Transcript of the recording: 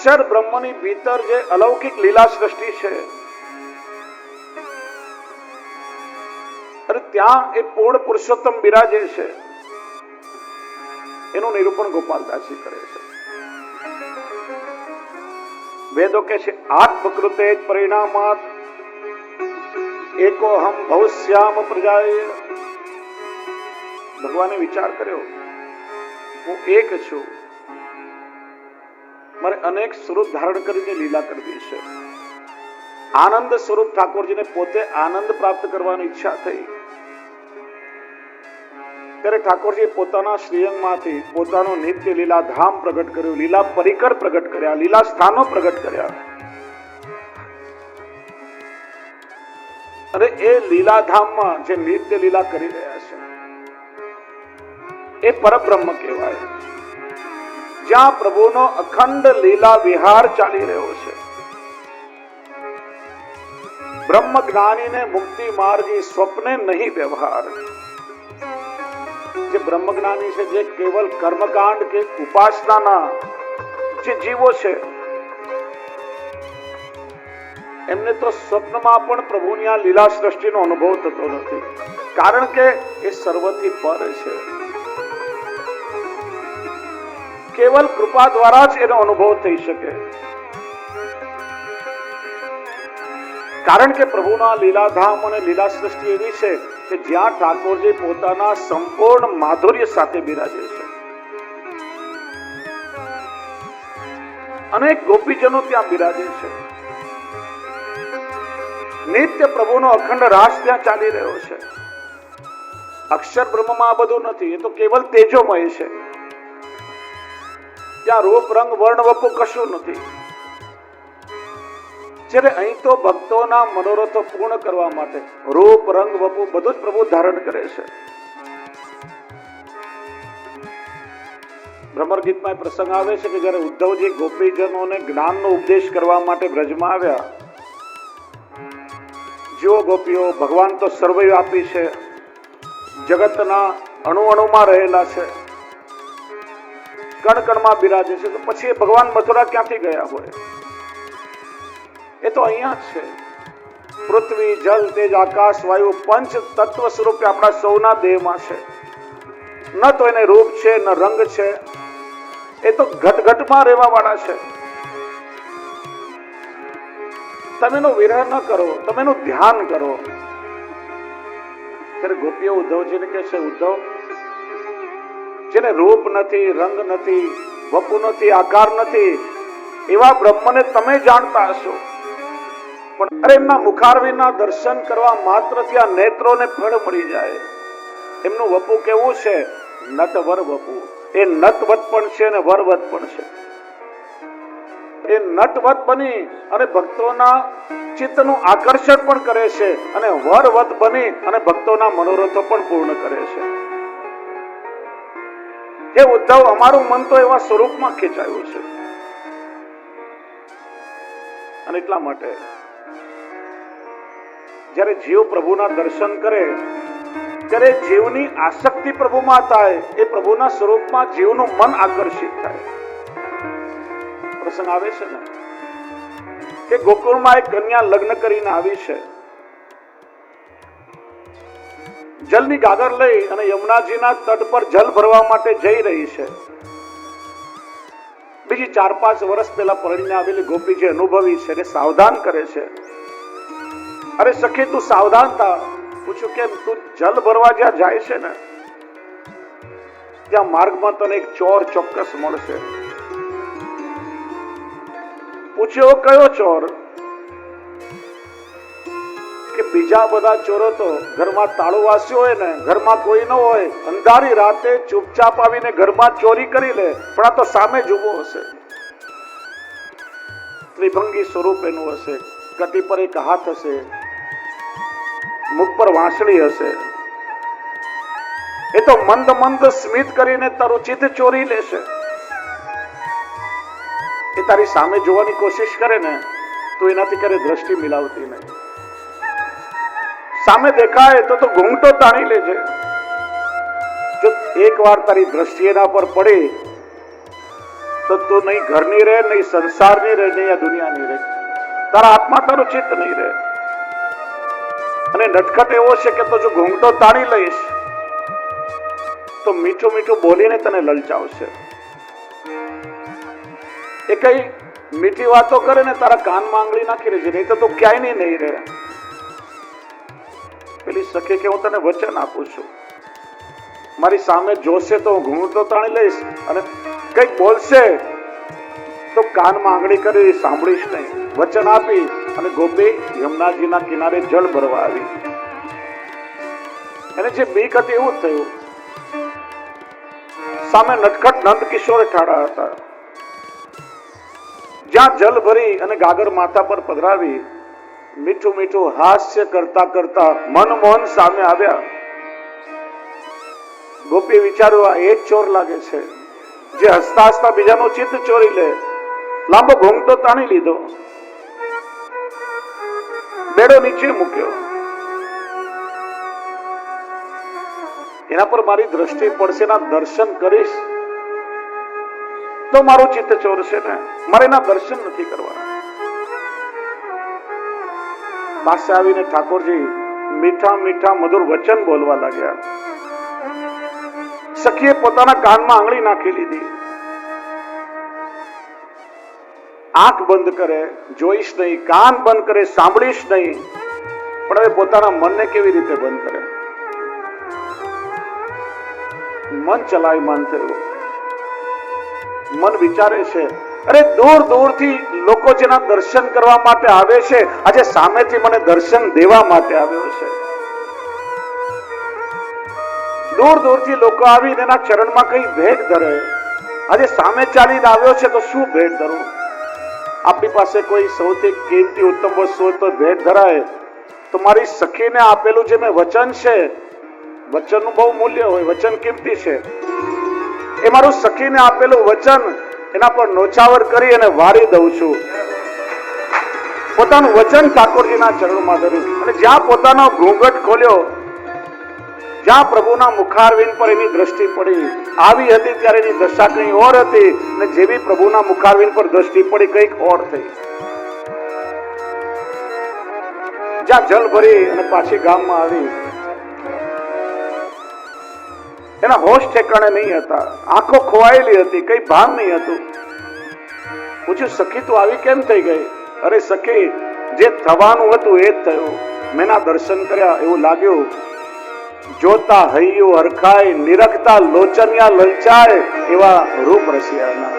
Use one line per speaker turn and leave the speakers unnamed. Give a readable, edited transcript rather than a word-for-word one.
અક્ષર બ્રહ્મની ભીતર જે અલૌકિક લીલા સૃષ્ટિ છે, અને ત્યાં એ પૂર્ણ પુરુષોત્તમ બિરાજે છે, એનું નિરૂપણ ગોપાલદાસજી કરે છે. વેદો કે છે આત્મકૃતે પરિણામાત એકોહમ ભવશ્યામ પ્રજાય. ભગવાને વિચાર કર્યો, હું એક છું, મારે અનેક સ્વરૂપ ધારણ કરીને લીલા કરવી છે. આનંદ સ્વરૂપ ઠાકોરજીને પોતે આનંદ પ્રાપ્ત કરવાની ઈચ્છા થઈ ત્યારે ઠાકોરજી પોતાના શ્રીઅંગમાંથી પોતાનો નિત્ય લીલા ધામ પ્રગટ કર્યું, લીલા પરિકર પ્રગટ કર્યા, લીલા સ્થાનો પ્રગટ કર્યા. અને એ લીલાધામમાં જે નિત્ય લીલા કરી રહ્યા છે એ પરબ્રહ્મ કહેવાય, જ્યાં પ્રભુનો અખંડ લીલા વિહાર ચાલી રહ્યો છે. બ્રહ્મ જ્ઞાનીને મુક્તિ માર્ગી સ્વપ્ને નહીં વ્યવહાર. જે બ્રહ્મ જ્ઞાની છે, જે કેવલ કર્મકાંડ કે ઉપાસનાના જે જીવો છે, એમને તો સ્વપ્નમાં પણ પ્રભુની આ લીલા સૃષ્ટિનો અનુભવ થતો નથી, કારણ કે એ સર્વથી પર છે. કેવલ કૃપા દ્વારા જ એનો અનુભવ થઈ શકે, કારણ કે પ્રભુના લીલાધામ અને લીલા સૃષ્ટિ એવી છે કે જ્યાં ઠાકોરજી પોતાના સંપૂર્ણ માધુર્ય સાથે બિરાજે છે. અનેક ગોપીજનો ત્યાં બિરાજે છે. નિત્ય પ્રભુનો અખંડ રાસ ત્યાં ચાલી રહ્યો છે. અક્ષર બ્રહ્મમાં આ બધું નથી, એ તો કેવલ તેજોમય છે. ત્યાં રૂપ રંગ વર્ણ વપુ કશું નથી. જ્યારે અહીં તો ભક્તોના મનોરથો પૂર્ણ કરવા માટે રૂપ રંગ વપુ બધું જ પ્રભુ ધારણ કરે છે. ભ્રમર ગીતમાં પ્રસંગ આવે છે કે જ્યારે ઉદ્ધવજી ગોપીજનોને જ્ઞાનનો ઉપદેશ કરવા માટે બ્રજમાં આવ્યા, જો ગોપીઓ, ભગવાન તો સર્વવ્યાપી છે, જગતના અણુ અણુમાં રહેલા છે, કણ કણમાં બિરાજે છે, તો પછી ભગવાન મથુરા ક્યાંથી ગયા હોય? એ તો અહીંયા જ છે. પૃથ્વી, જલ, તેજ, આકાશ, વાયુ પંચ તત્વ સ્વરૂપે આપણા સૌના દેહમાં છે. ન તો એને રૂપ છે, ન રંગ છે, એ તો ઘટઘટમાં રહેવા વાળા છે. તમે એનો વિરહ ન કરો, તમે એનું ધ્યાન કરો. ત્યારે ગોપીઓ ઉદ્ધવજીને કહે છે, ઉદ્ધવ, જેને રૂપ નથી, રંગ નથી, વપુ નથી, આકાર નથી, એવા બ્રહ્મને તમે જાણતા હશો, પણ અરે એમના મુખારવિંદના દર્શન કરવા માત્રથી આ નેત્રોને ફળ મળી જાય. એમનું વપુ કેવું છે? નટવર વપુ. એ નટવત પણ છે અને વરવત પણ છે. એ નટવત બની અને ભક્તોના ચિત્તનું આકર્ષણ પણ કરે છે, અને વરવત બની અને ભક્તોના મનોરથો પણ પૂર્ણ કરે છે. હે ઉદ્ધવ, અમારું મન તો એવા સ્વરૂપમાં ખેંચાયું છે. અને એટલા માટે જ્યારે જીવ પ્રભુના દર્શન કરે ત્યારે જીવની આસક્તિ પ્રભુમાં થાય, એ પ્રભુના સ્વરૂપમાં જીવનું મન આકર્ષિત થાય. પ્રસંગ આવે છે ને કે ગોકુળમાં એક કન્યા લગ્ન કરીને આવી છે, જલની ગાગર લઈ અને યમુનાજીના તટ પર જલ ભરવા માટે જઈ રહી છે. બીજી 4-5 વર્ષ પહેલા પરણીને આવેલી ગોપી જે અનુભવી છે એને સાવધાન કરે છે, અરે સખી તું સાવધાન થા. પૂછ્યું કેમ? તું જલ ભરવા જ્યાં જાય છે ને ત્યાં માર્ગમાં તને એક ચોર ચોક્કસ મળશે. પૂછ્યો કયો ચોર? કે બીજા બધા ચોરો તો ઘરમાં તાળું વાસ્યું હોય ને, ઘરમાં કોઈ ન હોય, અંધારી રાતે ચૂપચાપ આવીને ઘરમાં ચોરી કરી લે, પણ આ તો સામે જ ઉભો હશે. ત્રિભંગી સ્વરૂપ એનું હશે, કટી પર એક હાથ હશે, મુખ પર વાંસળી હશે. એ તો મંદ મંદ સ્મિત કરીને તારું ચિત્ત ચોરી લેશે. એ તારી સામે જોવાની કોશિશ કરે ને તો એનાથી ક્યારે દ્રષ્ટિ મિલાવતી નહીં. સામે દેખાય તો ઘૂંઘટો તાણી લેજે. જો એક વાર તારી દ્રષ્ટિ એના પર પડે તો તું નહીં ઘરની રહે, નહીં સંસારની રહે, નહીં આ દુનિયાની રહે. તારા હાથમાં તારું ચિત્ત નહીં રહે. અને નટખટ એવો છે કે તો જો ઘૂંઘટો તાણી લઈશ તો મીઠું મીઠું બોલીને તને લલચાવશે. એ કઈ મીઠી વાતો કરે ને તારા કાનમાં આંગળી નાખી રહેજે, નહીં તો તું ક્યાંય નહીં રહે. પેલી સખી કે હું તને વચન આપું છું, મારી સામે જોશે તો હું ઘૂંઘટો તાણી લઈશ, અને કઈક બોલશે તો કાનમાં આંગળી કરી સાંભળીશ નહીં. વચન આપી અને ગોપી યમુનાજીના કિનારે જળ ભરવા આવી. એને જે બીક હતી એવું જ થયું. સામે નટખટ નંદ કિશોર ઠાડા હતા. જ્યાં જલ ભરી અને ગાગર માથા પર પધરાવી, મીઠું મીઠું હાસ્ય કરતા કરતા મનમોહન સામે આવ્યા. ગોપીએ વિચાર્યું આ એ જ ચોર લાગે છે જે હસતા હસતા બીજાનું ચિત્ત ચોરી લે. લાંબો ઘૂંઘટો તાણી લીધો, બેડો નીચે મૂક્યો. એના પર મારી દ્રષ્ટિ પડશે, એના દર્શન કરીશ તો મારું ચિત્ત ચોરશે ને, મારે એના દર્શન નથી કરવા. પાસે આવીને ઠાકોરજી મીઠા મીઠા મધુર વચન બોલવા લાગ્યા. સખીએ પોતાના કાનમાં આંગળી નાખી લીધી. આંખ બંધ કરે, જોઈશ નહીં, કાન બંધ કરે, સાંભળીશ નહીં. પણ હવે પોતાના મનને કેવી રીતે બંધ કરે? મન ચલાયમાન થયું. મન વિચારે છે, અરે દૂર દૂરથી લોકો જેના દર્શન કરવા માટે આવે છે, આજે સામેથી મને દર્શન દેવા માટે આવ્યો છે. દૂર દૂરથી લોકો આવીને એના ચરણમાં કઈ ભેટ ધરે, આજે સામે ચાલીને આવ્યો છે તો શું ભેટ ધરું? આપણી પાસે કોઈ સૌથી કિંમતી ઉત્તમ વસ્તુ હોય તો ભેટ ધરાય. તો મારી સખીને આપેલું જે મેં વચન છે, વચનનું બહુ મૂલ્ય હોય, વચન કિંમતી છે. એ મારું સખીને આપેલું વચન એના પર નોછાવર કરી અને વારી દઉં છું. પોતાનું વચન ઠાકોરજીના ચરણમાં ધર્યું અને જ્યાં પોતાનો ઘૂંઘટ ખોલ્યો, જ્યાં પ્રભુના મુખારવિંદ પર એની દ્રષ્ટિ પડી, આવી હતી ત્યારે એની દશા કઈ ઓર હતી, અને જેવી પ્રભુના મુખારવિંદ પર દ્રષ્ટિ પડી કઈક ઓર થઈ. જ્યાં જલ ભરી અને પાછી ગામમાં આવી, એના હોશ ઠેકાણે નહીં હતા, આંખો ખોવાયેલી હતી, કઈ ભાન નહીં હતું. પૂછ્યું, સખી તું આવી કેમ થઈ ગઈ? અરે સખી, જે થવાનું હતું એ જ થયું. મેના દર્શન કર્યા, એવું લાગ્યું જોતા હૈયું હરખાય, નિરખતા લોચનિયા લલચાય એવા રૂપ રસિયાના.